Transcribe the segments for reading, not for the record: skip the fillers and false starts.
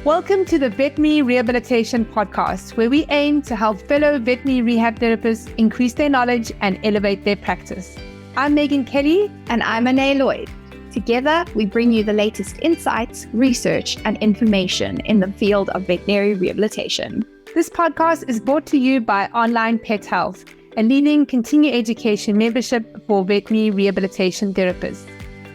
Welcome to the Veterinary Rehabilitation Podcast, where we aim to help fellow veterinary rehab therapists increase their knowledge and elevate their practice. I'm Megan Kelly. And I'm Anae Lloyd. Together, we bring you the latest insights, research, and information in the field of veterinary rehabilitation. This podcast is brought to you by Onlinepethealth, a leading continuing education membership for veterinary rehabilitation therapists.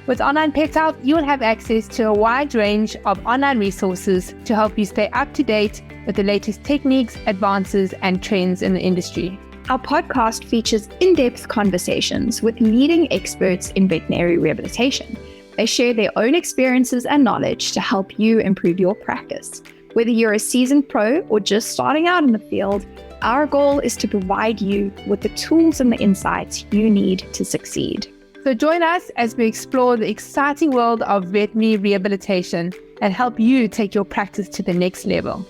With Onlinepethealth, you'll have access to a wide range of online resources to help you stay up to date with the latest techniques, advances, and trends in the industry. Our podcast features in-depth conversations with leading experts in veterinary rehabilitation. They share their own experiences and knowledge to help you improve your practice. Whether you're a seasoned pro or just starting out in the field, our goal is to provide you with the tools and the insights you need to succeed. So join us as we explore the exciting world of veterinary rehabilitation and help you take your practice to the next level.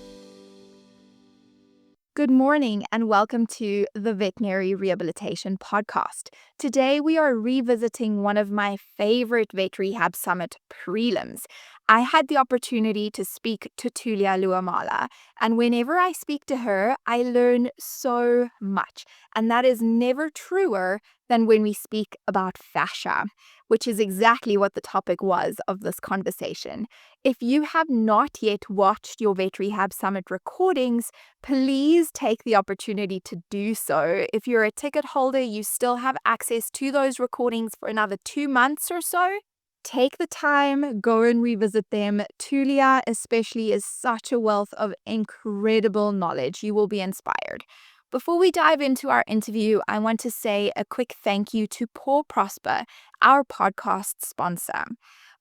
Good morning and welcome to the Veterinary Rehabilitation Podcast. Today we are revisiting one of my favorite Vet Rehab Summit prelims. I had the opportunity to speak to Tuulia Luomala, and whenever I speak to her, I learn so much. And that is never truer than when we speak about fascia, which is exactly what the topic was of this conversation. If you have not yet watched your Vet Rehab Summit recordings, please take the opportunity to do so. If you're a ticket holder, you still have access to those recordings for another 2 months or so. Take the time, go and revisit them. Tuulia especially is such a wealth of incredible knowledge. You will be inspired. Before we dive into our interview, I want to say a quick thank you to Paw Prosper, our podcast sponsor.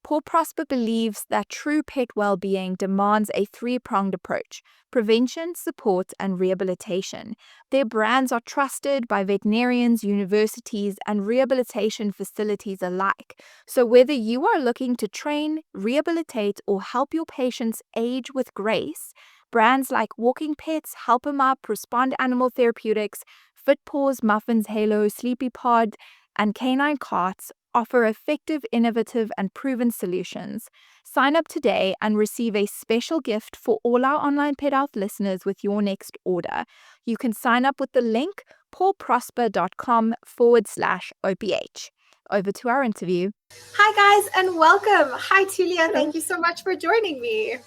Paw Prosper believes that true pet well-being demands a three-pronged approach: prevention, support, and rehabilitation. Their brands are trusted by veterinarians, universities, and rehabilitation facilities alike. So whether you are looking to train, rehabilitate, or help your patients age with grace, brands like Walking Pets, Help 'em Up, Respond Animal Therapeutics, Fit Paws, Muffins Halo, Sleepy Pod, and Canine Carts offer effective, innovative, and proven solutions. Sign up today and receive a special gift for all our Online Pet Health listeners with your next order. You can sign up with the link pawprosper.com/OPH. Over to our interview. Hi guys and welcome. Hi Tuulia, hello. Thank you so much for joining me.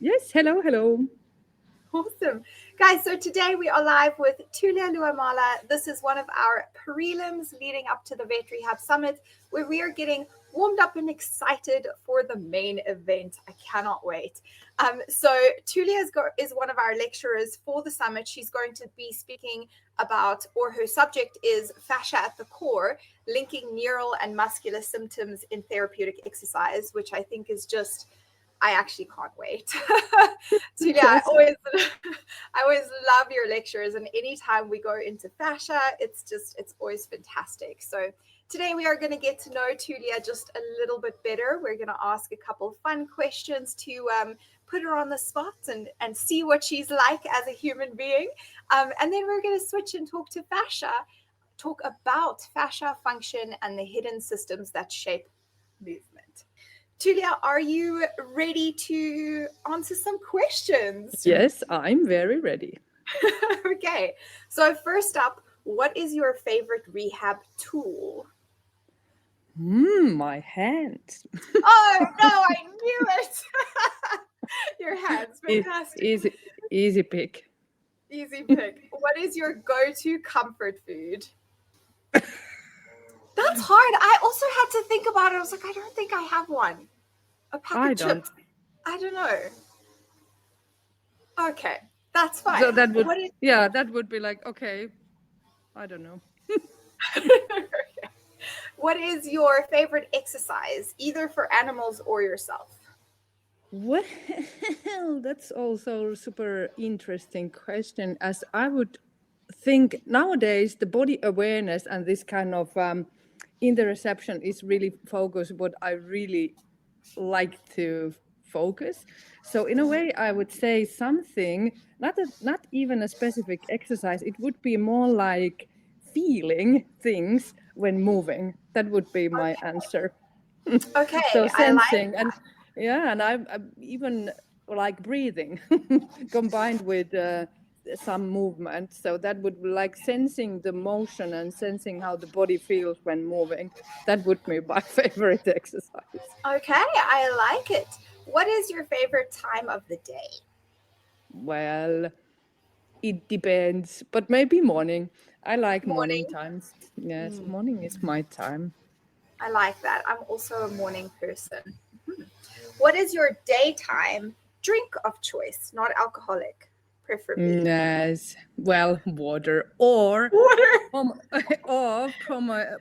Yes, hello. Awesome. Guys, so today we are live with Tuulia Luomala. This is one of our prelims leading up to the Vet Rehab Summit, where we are getting warmed up and excited for the main event. I cannot wait. So Tuulia is one of our lecturers for the summit. She's going to be speaking about, or her subject is fascia at the core, linking neural and muscular symptoms in therapeutic exercise, which I think is just, I actually can't wait. So yeah, I always love your lectures, and anytime we go into fascia, it's always fantastic. So today we are going to get to know Tuulia just a little bit better. We're going to ask a couple fun questions to put her on the spot and see what she's like as a human being. And then we're going to switch and talk about fascia function and the hidden systems that shape movement. Tuulia, are you ready to answer some questions? Yes, I'm very ready. Okay, so first up, what is your favorite rehab tool? My hands. Oh, no, I knew it. Your hands, fantastic. Easy pick. Easy pick. What is your go-to comfort food? That's hard. I also had to think about it. I was like, I don't think I have one. A pack of chips. I don't know. Okay, that's fine. So that would be like, okay, I don't know. What is your favorite exercise, either for animals or yourself? Well, that's also a super interesting question, as I would think nowadays the body awareness and this kind of interoception is really focused what I really like to focus. So in a way, I would say something, not even a specific exercise, it would be more like feeling things when moving. That would be my answer. Okay. So sensing, I like and I even like breathing combined with some movement. So that would be like sensing the motion and sensing how the body feels when moving. That would be my favorite exercise. Okay, I like it. What is your favorite time of the day? Well, it depends, but maybe morning. I like morning Morning. times. Yes, morning is my time. I like that. I'm also a morning person. Mhm. What is your daytime drink of choice? Not alcoholic, preferably. Yes, well, water or Water.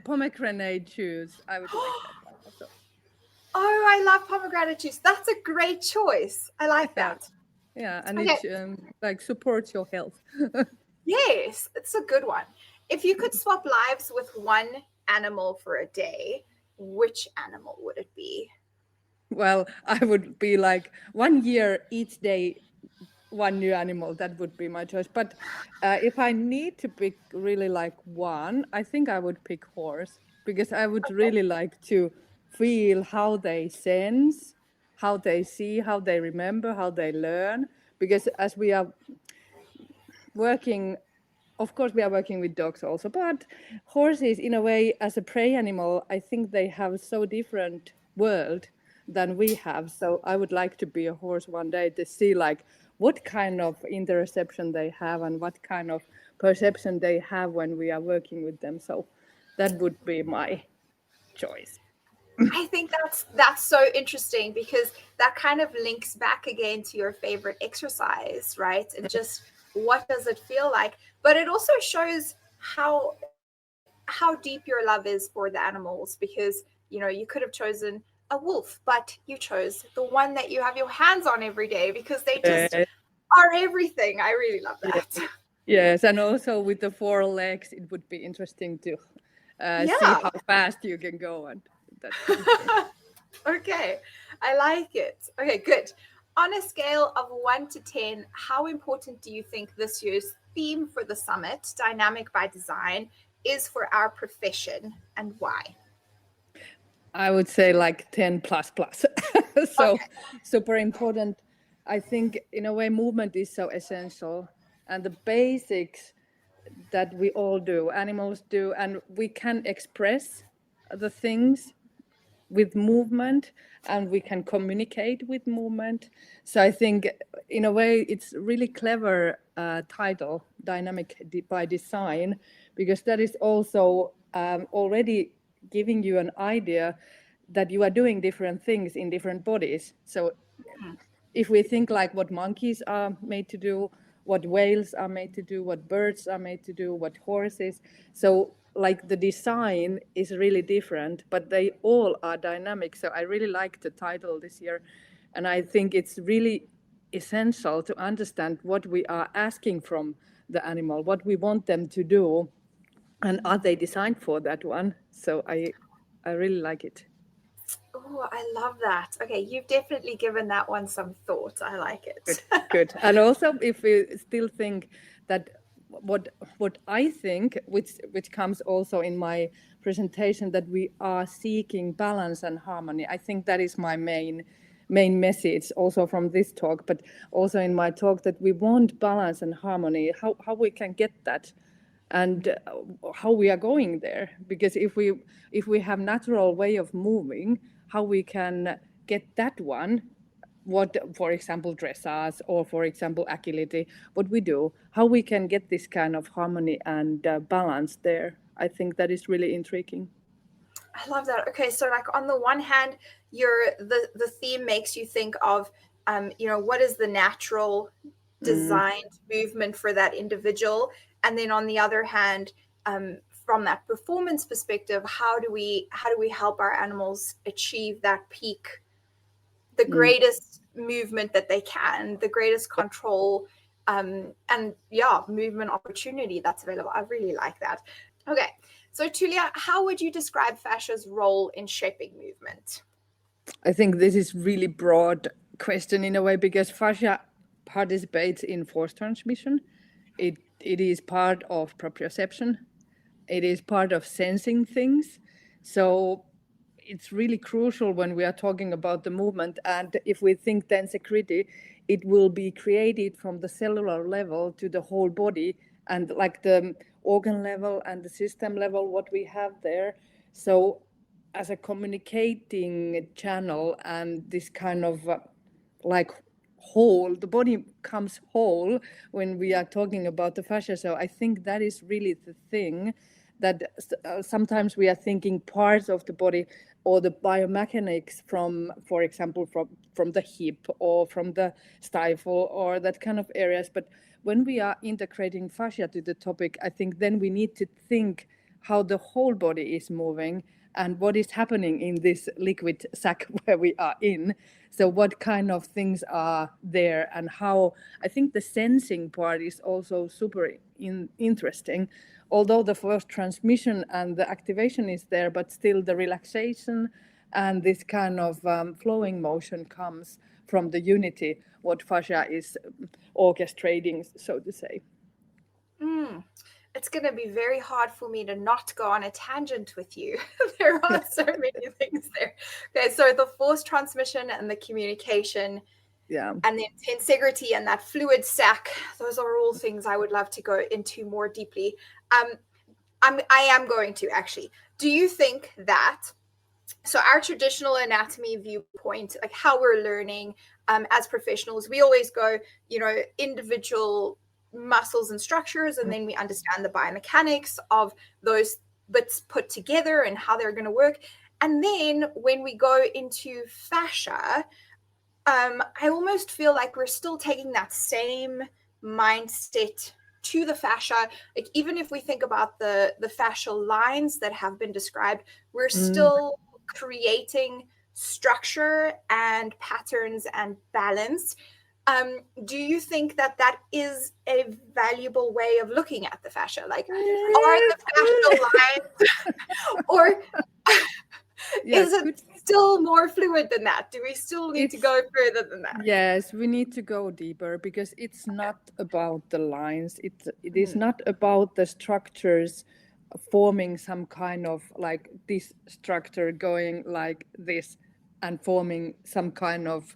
pomegranate juice. I would like that one also. Oh, I love pomegranate juice. That's a great choice. I like Yeah, that. yeah, and Okay. it like supports your health. Yes, it's a good one. If you could swap lives with one animal for a day, which animal would it be? Well, I would be like 1 year each day, one new animal. That would be my choice. But if I need to pick really like one, I think I would pick horse because I would really like to feel how they sense, how they see, how they remember, how they learn. Because as we are working, of course we are working with dogs also, but horses in a way as a prey animal, I think they have so different world than we have. So I would like to be a horse one day to see like what kind of interoception they have and what kind of perception they have when we are working with them. So that would be my choice. I think that's so interesting because that kind of links back again to your favorite exercise, right? And just what does it feel like? But it also shows how deep your love is for the animals because you could have chosen a wolf, but you chose the one that you have your hands on every day because they just Uh, are everything. I really love that. yes, and also with the 4 legs, it would be interesting to see Yeah. how fast you can go and that kind of thing. Okay, I like it. Okay, good. On a scale of 1 to 10, how important do you think this year's theme for the summit, Dynamic by Design, is for our profession and why? I would say like 10 plus plus. So Okay. super important. I think in a way movement is so essential and the basics that we all do, animals do, and we can express the things with movement and we can communicate with movement. So I think in a way it's really clever title, by Design, because that is also already giving you an idea that you are doing different things in different bodies. So if we think like what monkeys are made to do, what whales are made to do, what birds are made to do, what horses. So like the design is really different, but they all are dynamic. So I really like the title this year. And I think it's really essential to understand what we are asking from the animal, what we want them to do, and are they designed for that one? So I really like it. Oh, I love that. Okay, you've definitely given that one some thought. I like Good, it. good. And also, if we still think that what I think, which comes also in my presentation, that we are seeking balance and harmony. I think that is my main message also from this talk, but also in my talk that we want balance and harmony. How we can get that, and how we are going there. Because if we have natural way of moving, how we can get that one, what, for example, dressage or, for example, agility, what we do, how we can get this kind of harmony and balance there. I think that is really intriguing. I love that. Okay, so like on the one hand, the theme makes you think of what is the natural designed movement for that individual, and then on the other hand, from that performance perspective, how do we help our animals achieve that peak, the greatest movement that they can, the greatest control, and yeah, movement opportunity that's available. I really like that. Okay, so Tuulia, how would you describe fascia's role in shaping movement? I think this is really broad question in a way because fascia participates in force transmission. It is part of proprioception. It is part of sensing things. So it's really crucial when we are talking about the movement. And if we think tensegrity, it will be created from the cellular level to the whole body, and like the organ level and the system level, what we have there. So as a communicating channel and this kind of like whole, the body comes whole when we are talking about the fascia. So I think that is really the thing, that sometimes we are thinking parts of the body or the biomechanics from, for example, from the hip or from the stifle or that kind of areas. But when we are integrating fascia to the topic, I think then we need to think how the whole body is moving and what is happening in this liquid sac where we are in. So what kind of things are there, and how, I think the sensing part is also super interesting. Although the first transmission and the activation is there, but still the relaxation and this kind of flowing motion comes from the unity, what fascia is orchestrating, so to say. It's going to be very hard for me to not go on a tangent with you. There are so many things there. Okay, so the force transmission and the communication, and the integrity and that fluid sac, those are all things I would love to go into more deeply. I am going to actually. Do you think that, so our traditional anatomy viewpoint, like how we're learning as professionals, we always go, individual muscles and structures, and then we understand the biomechanics of those bits put together and how they're going to work. And then when we go into fascia, I almost feel like we're still taking that same mindset to the fascia. Like even if we think about the fascial lines that have been described, we're still creating structure and patterns and balance. Do you think that is a valuable way of looking at the fascia? Like, are the fascial lines, or is it still more fluid than that? Do we still need to go further than that? Yes, we need to go deeper, because it's not about the lines. It is not about the structures forming some kind of like this structure going like this and forming some kind of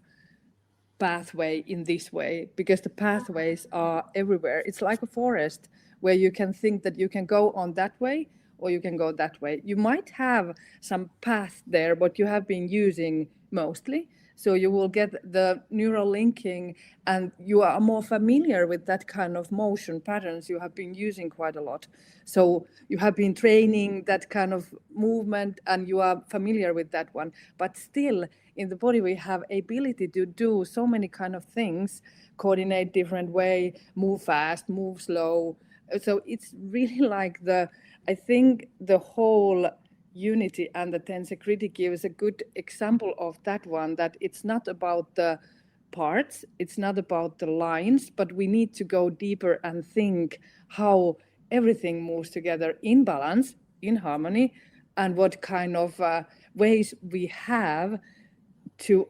pathway in this way, because the pathways are everywhere. It's like a forest where you can think that you can go on that way or you can go that way. You might have some path there, but you have been using mostly. So you will get the neural linking, and you are more familiar with that kind of motion patterns you have been using quite a lot. So you have been training that kind of movement and you are familiar with that one. But still, in the body, we have ability to do so many kind of things, coordinate different way, move fast, move slow. So it's really like I think the whole unity and the tensegrity gives a good example of that one, that it's not about the parts, it's not about the lines, but we need to go deeper and think how everything moves together in balance, in harmony, and what kind of ways we have to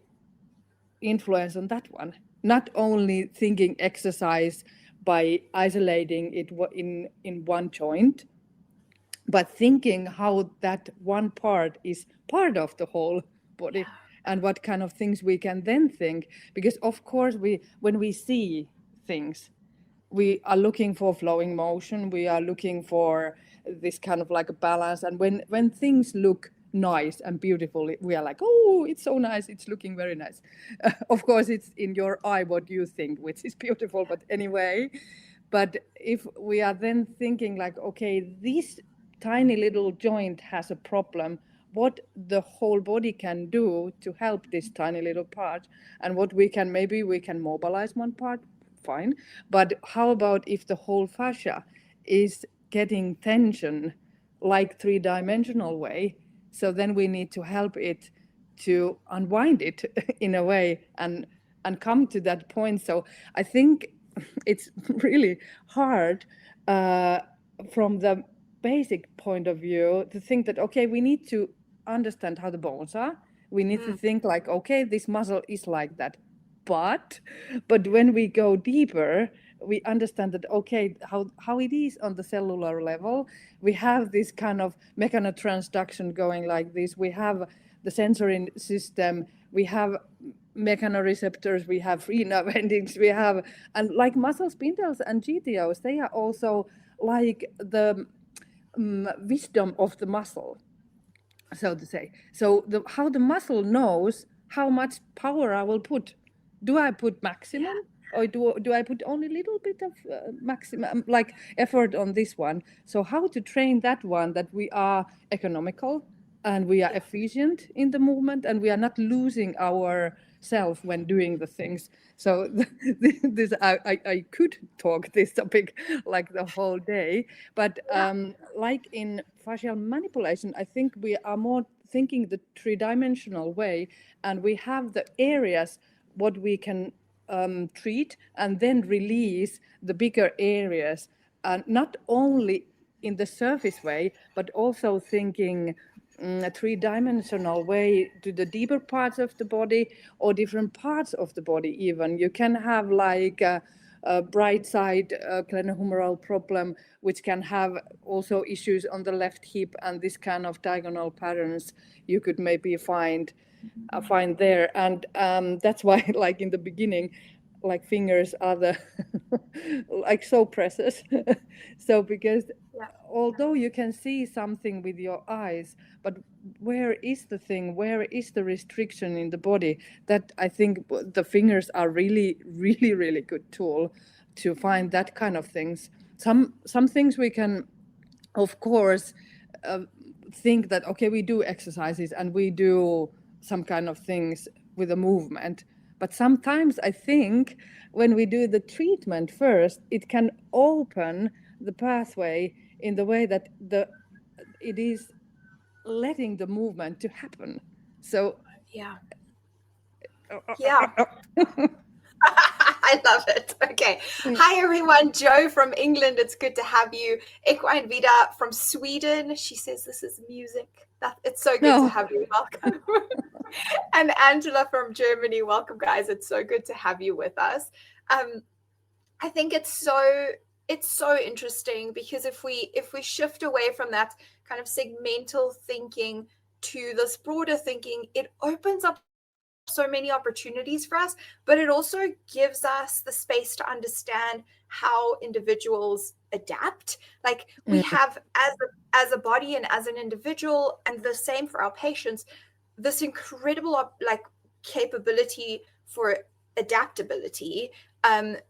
influence on that one. Not only thinking exercise by isolating it in one joint, but thinking how that one part is part of the whole body, and what kind of things we can then think. Because of course, when we see things, we are looking for flowing motion, we are looking for this kind of like a balance, and when things look nice and beautiful, we are like, oh, it's so nice, it's looking very nice. Of course, it's in your eye what you think, which is beautiful, but anyway. But if we are then thinking like, okay, this tiny little joint has a problem, what the whole body can do to help this tiny little part, and what maybe we can mobilize one part, fine. But how about if the whole fascia is getting tension like 3-dimensional way? So then we need to help it to unwind it in a way and come to that point. So I think it's really hard from the basic point of view to think that, okay, we need to understand how the bones are. We need to think like, okay, this muscle is like that. But when we go deeper, we understand that, okay, how it is on the cellular level. We have this kind of mechanotransduction going like this. We have the sensory system, we have mechanoreceptors, we have free nerve endings, we have, and like muscle spindles and GTOs, they are also like the wisdom of the muscle, so to say. So how the muscle knows how much power I will put. Do I put maximum? Or do I put only a little bit of maximum, like effort on this one? So how to train that one, that we are economical and we are efficient in the movement and we are not losing our self when doing the things. So this I could talk this topic like the whole day, but like in fascial manipulation, I think we are more thinking the three-dimensional way, and we have the areas what we can treat and then release the bigger areas, not only in the surface way, but also thinking a three-dimensional way to the deeper parts of the body or different parts of the body even. You can have like a bright side glenohumeral problem, which can have also issues on the left hip, and this kind of diagonal patterns you could maybe find there. And that's why, like in the beginning, like fingers are the like so precious. So because although you can see something with your eyes, but where is the thing, where is the restriction in the body? That I think the fingers are really good tool to find that kind of things. Some things we can of course think that okay, we do exercises and we do some kind of things with the movement, but sometimes I think when we do the treatment first, it can open the pathway in the way that it is letting the movement to happen. So Yeah. I love it. Okay. Hi, everyone. Joe from England. It's good to have you. Equine Vida from Sweden. She says this is music. It's so good to have you. Welcome. And Angela from Germany. Welcome, guys. It's so good to have you with us. I think it's so interesting because if we shift away from that kind of segmental thinking to this broader thinking, it opens up so many opportunities for us, but it also gives us the space to understand how individuals adapt. Like we have as a body and as an individual, and the same for our patients, this incredible like capability for adaptability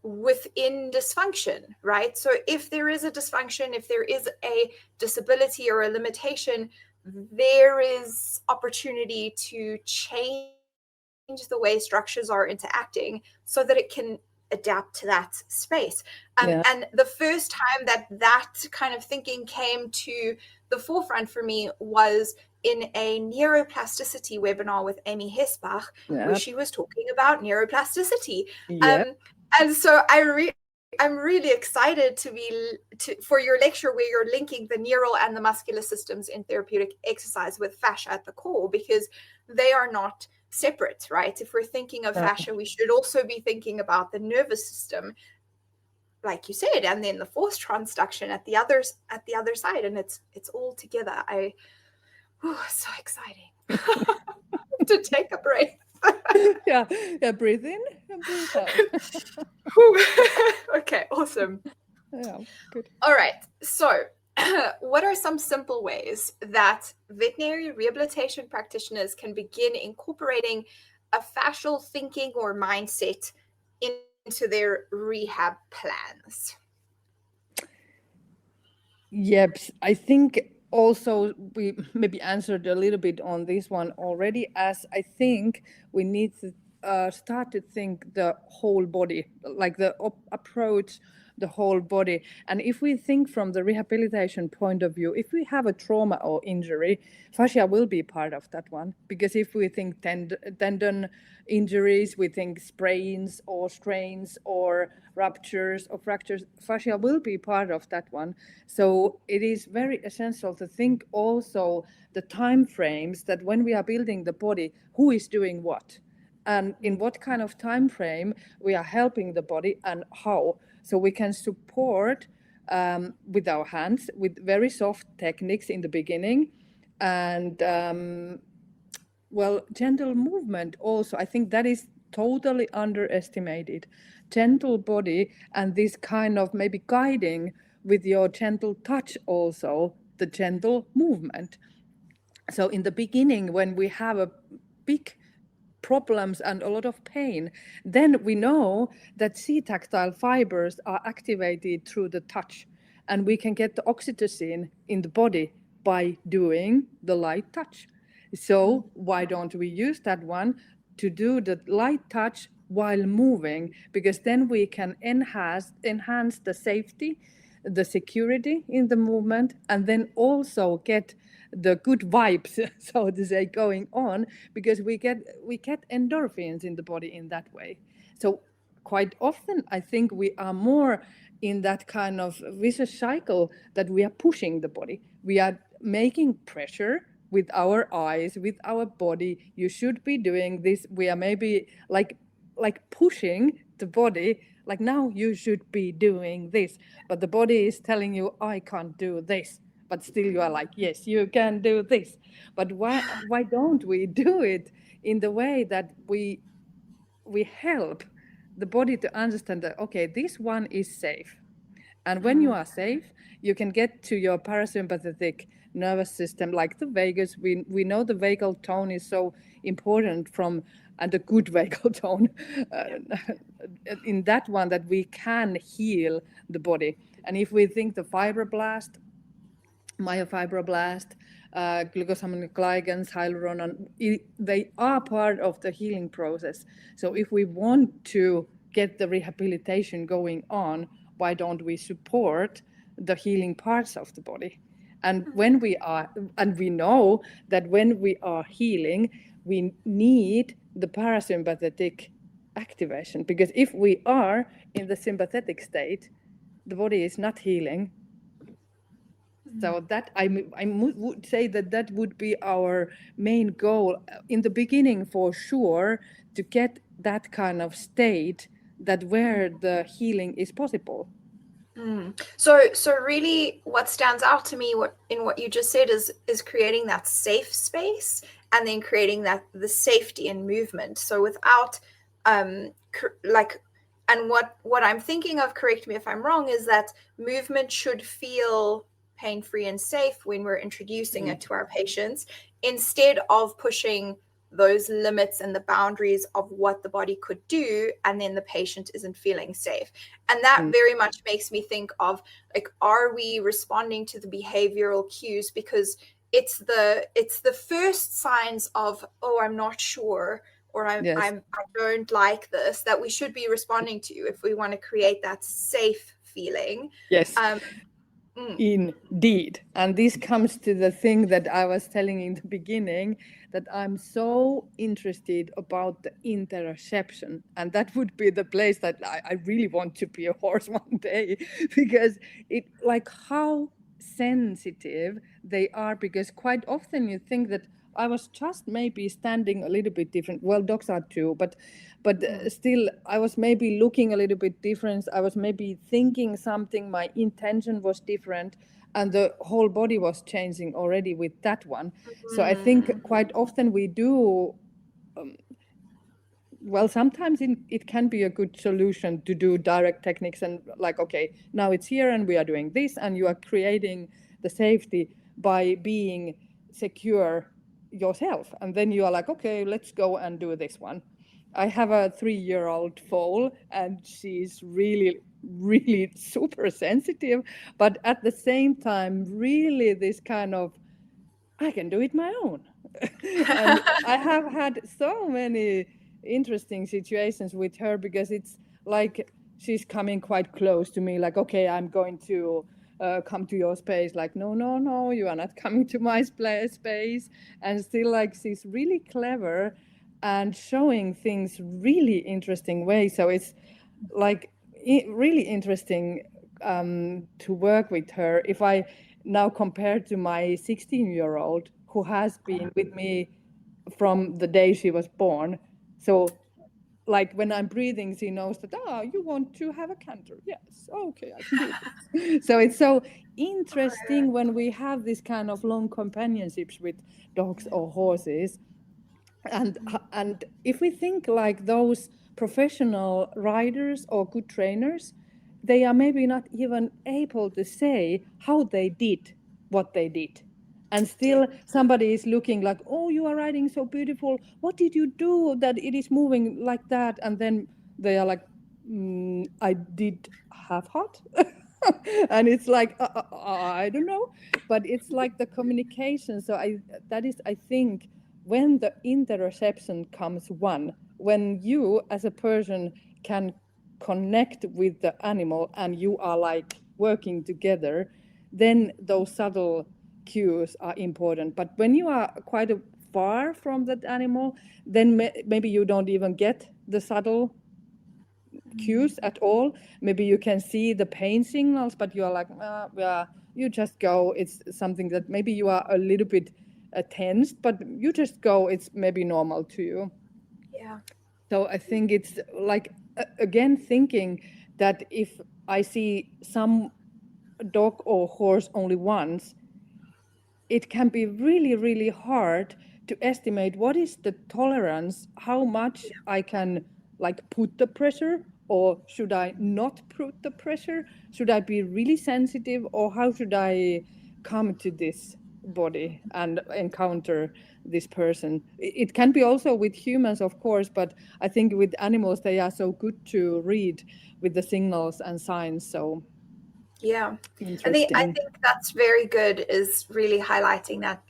within dysfunction, right? So if there is a dysfunction, if there is a disability or a limitation, there is opportunity to change the way structures are interacting so that it can adapt to that space. And the first time that kind of thinking came to the forefront for me was in a neuroplasticity webinar with Amy Hesbach, where she was talking about neuroplasticity. And so I'm really excited for your lecture where you're linking the neural and the muscular systems in therapeutic exercise with fascia at the core, because they are not separate, right? If we're thinking of fascia, we should also be thinking about the nervous system, like you said, and then the force transduction at the other side, and it's all together. So exciting to take a breath. Breathe in and breathe out. Okay, awesome. Good. All right, so what are some simple ways that veterinary rehabilitation practitioners can begin incorporating a fascial thinking or mindset into their rehab plans? Yep, I think also we maybe answered a little bit on this one already, as I think we need to start to think the whole body, like the approach the whole body. And if we think from the rehabilitation point of view, if we have a trauma or injury, fascia will be part of that one. Because if we think tendon injuries, we think sprains or strains or ruptures or fractures, fascia will be part of that one. So it is very essential to think also the time frames, that when we are building the body, who is doing what, and in what kind of time frame we are helping the body and how. So we can support with our hands with very soft techniques in the beginning, and gentle movement also. I think that is totally underestimated. Gentle body and this kind of maybe guiding with your gentle touch also, the gentle movement. So in the beginning, when we have a big problems and a lot of pain, then we know that C-tactile fibers are activated through the touch, and we can get the oxytocin in the body by doing the light touch. So why don't we use that one to do the light touch while moving? Because then we can enhance the safety, the security in the movement, and then also get the good vibes, so to say, going on, because we get endorphins in the body in that way. So quite often I think we are more in that kind of vicious cycle that we are pushing the body. We are making pressure with our eyes, with our body. You should be doing this. We are maybe like pushing the body, like, now you should be doing this, but the body is telling you, I can't do this, but still you are like, yes, you can do this. But why don't we do it in the way that we help the body to understand that, okay, this one is safe, and when you are safe, you can get to your parasympathetic nervous system, like the vagus. We know the vagal tone is so important and a good vagal tone in that one, that we can heal the body. And if we think the fibroblast, myofibroblast, glycosaminoglycans, hyaluronan, they are part of the healing process. So if we want to get the rehabilitation going on, why don't we support the healing parts of the body? And when we know that when we are healing, we need the parasympathetic activation, because if we are in the sympathetic state, the body is not healing. So that I would say that would be our main goal in the beginning, for sure, to get that kind of state that where the healing is possible. So really what stands out to me in what you just said is creating that safe space, and then creating the safety and movement. So without and what I'm thinking of, correct me if I'm wrong, is that movement should feel pain-free and safe when we're introducing it to our patients, instead of pushing those limits and the boundaries of what the body could do, and then the patient isn't feeling safe. And that very much makes me think of, like, are we responding to the behavioral cues? Because it's the first signs of, oh, I'm not sure, or I don't like this, that we should be responding to if we want to create that safe feeling. Yes. Indeed. And this comes to the thing that I was telling in the beginning, that I'm so interested about the interoception. And that would be the place that I really want to be a horse one day, because it, like, how sensitive they are. Because quite often you think that I was just maybe standing a little bit different. Well, dogs are too, but still I was maybe looking a little bit different. I was maybe thinking something, my intention was different, and the whole body was changing already with that one. So I think quite often we do, sometimes it can be a good solution to do direct techniques and, like, okay, now it's here and we are doing this, and you are creating the safety by being secure yourself, and then you are like, okay, let's go and do this one. I have a 3-year-old foal, and she's really super sensitive, but at the same time really this kind of, I can do it my own. And I have had so many interesting situations with her, because it's like she's coming quite close to me, like, okay, I'm going to come to your space, like, no, you are not coming to my space. And still, like, she's really clever and showing things really interesting ways. So it's like really interesting to work with her. If I now compare to my 16-year-old, who has been with me from the day she was born, so, like, when I'm breathing, she knows that, you want to have a canter. Yes, okay, I can do this. So it's so interesting when we have this kind of long companionships with dogs or horses, And if we think like those professional riders or good trainers, they are maybe not even able to say how they did what they did. And still somebody is looking like, oh, you are riding so beautiful. What did you do that it is moving like that? And then they are like, I did half hot. And it's like, I don't know. But it's like the communication. So I think, when the interoception comes one, when you as a person can connect with the animal and you are like working together, then those subtle cues are important. But when you are quite far from that animal, then maybe you don't even get the subtle cues at all. Maybe you can see the pain signals, but you are like, yeah, you just go. It's something that maybe you are a little bit tensed, but you just go. It's maybe normal to you. Yeah. So I think it's like, again, thinking that if I see some dog or horse only once, it can be really, really hard to estimate what is the tolerance, how much I can like put the pressure, or should I not put the pressure? Should I be really sensitive, or how should I come to this body and encounter this person? It can be also with humans, of course, but I think with animals, they are so good to read with the signals and signs. So Yeah, interesting. I think that's very good, is really highlighting that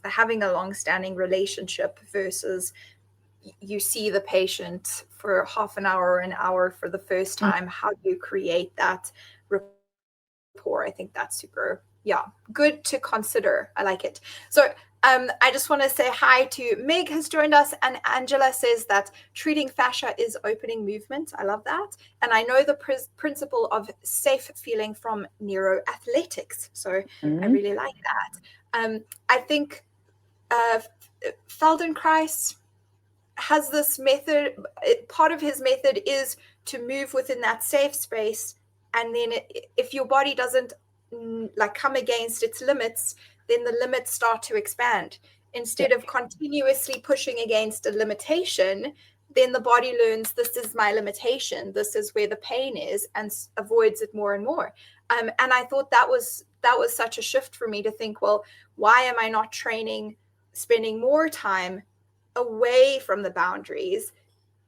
having a long-standing relationship versus you see the patient for half an hour or an hour for the first time. How do you create that rapport? I think that's super, good to consider. I like it. So I just want to say hi to Meg, has joined us, and Angela says that treating fascia is opening movement. I love that. And I know the principle of safe feeling from neuroathletics. So I really like that. I think Feldenkrais has this method. Part of his method is to move within that safe space. And then if your body doesn't like come against its limits, then the limits start to expand. Instead of continuously pushing against a limitation, then the body learns, this is my limitation, this is where the pain is, and avoids it more and more. And I thought that was such a shift for me to think, well, why am I not spending more time away from the boundaries?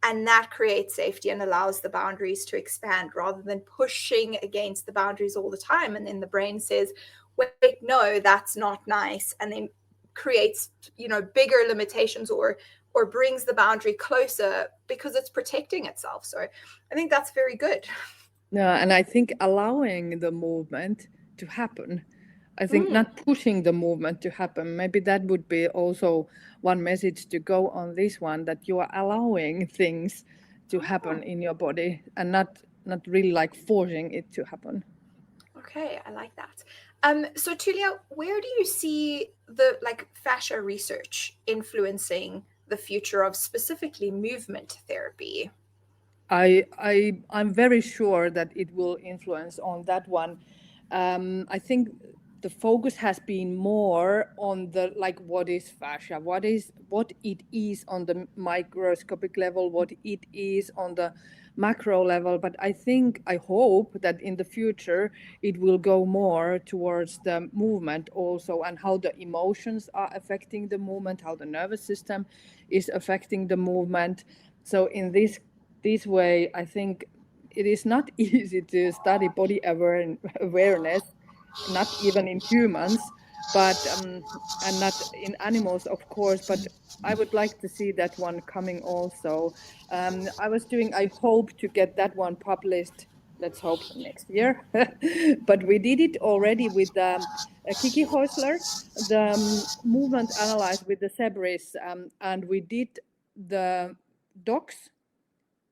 And that creates safety and allows the boundaries to expand rather than pushing against the boundaries all the time. And then the brain says, wait, no, that's not nice. And then creates, bigger limitations or brings the boundary closer because it's protecting itself. So I think that's very good. Yeah, and I think allowing the movement to happen. I think not pushing the movement to happen. Maybe that would be also one message to go on this one, that you are allowing things to happen in your body and not really like forcing it to happen. Okay, I like that. So Tuulia, where do you see the fascia research influencing the future of specifically movement therapy? I'm very sure that it will influence on that one. I think the focus has been more on the what is fascia, what it is on the microscopic level, what it is on the macro level. But I hope that in the future it will go more towards the movement also, and how the emotions are affecting the movement, how the nervous system is affecting the movement. So in this way, I think it is not easy to study body awareness, not even in humans, but and not in animals, of course. But I would like to see that one coming also. I hope to get that one published. Let's hope next year. But we did it already with Kiki Häusler, the movement analysis with the zebras, and we did the dogs.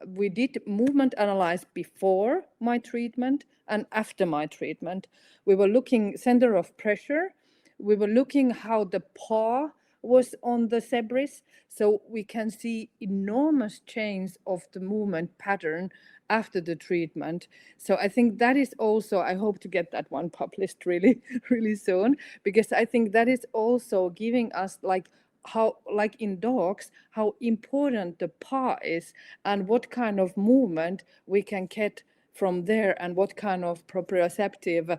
We did movement analyze before my treatment and after my treatment. We were looking center of pressure. We were looking how the paw was on the zebras, so we can see enormous change of the movement pattern after the treatment. So I think that is also, I hope to get that one published really, really soon, because I think that is also giving us how, like in dogs, how important the paw is and what kind of movement we can get from there and what kind of proprioceptive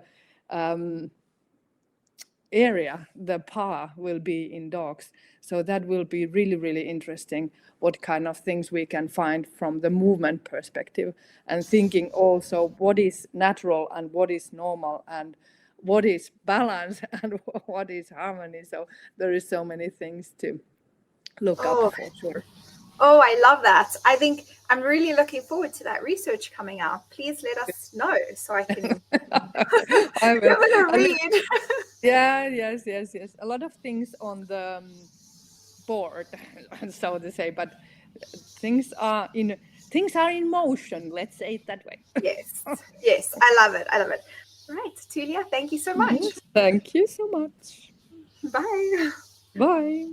area the paw will be in dogs. So that will be really, really interesting, what kind of things we can find from the movement perspective, and thinking also what is natural and what is normal and what is balance and what is harmony. So there is so many things to look up for sure. Oh, I love that. I think I'm really looking forward to that research coming out. Please let us know so I can give it a read. Yes. A lot of things on the board, so to say, but things are in motion. Let's say it that way. Yes. I love it. All right, Tuulia, thank you so much. Thank you so much. Bye. Bye.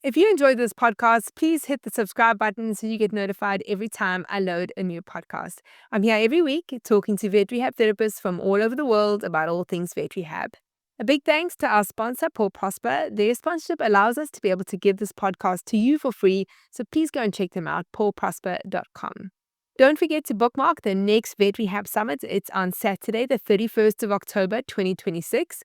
If you enjoyed this podcast, please hit the subscribe button so you get notified every time I load a new podcast. I'm here every week talking to vet rehab therapists from all over the world about all things vet rehab. A big thanks to our sponsor, Paul Prosper. Their sponsorship allows us to be able to give this podcast to you for free, so please go and check them out, paulprosper.com. Don't forget to bookmark the next Vet Rehab Summit. It's on Saturday, the 31st of October, 2026.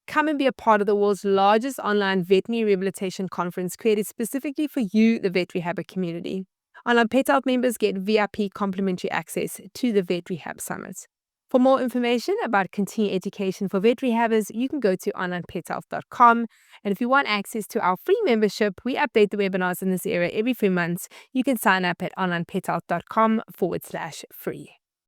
Come and be a part of the world's largest online veterinary rehabilitation conference created specifically for you, the vet rehabber community. Onlinepethealth members get VIP complimentary access to the Vet Rehab Summit. For more information about continuing education for vet rehabbers, you can go to onlinepethealth.com. And if you want access to our free membership, we update the webinars in this area every 3 months. You can sign up at onlinepethealth.com/free.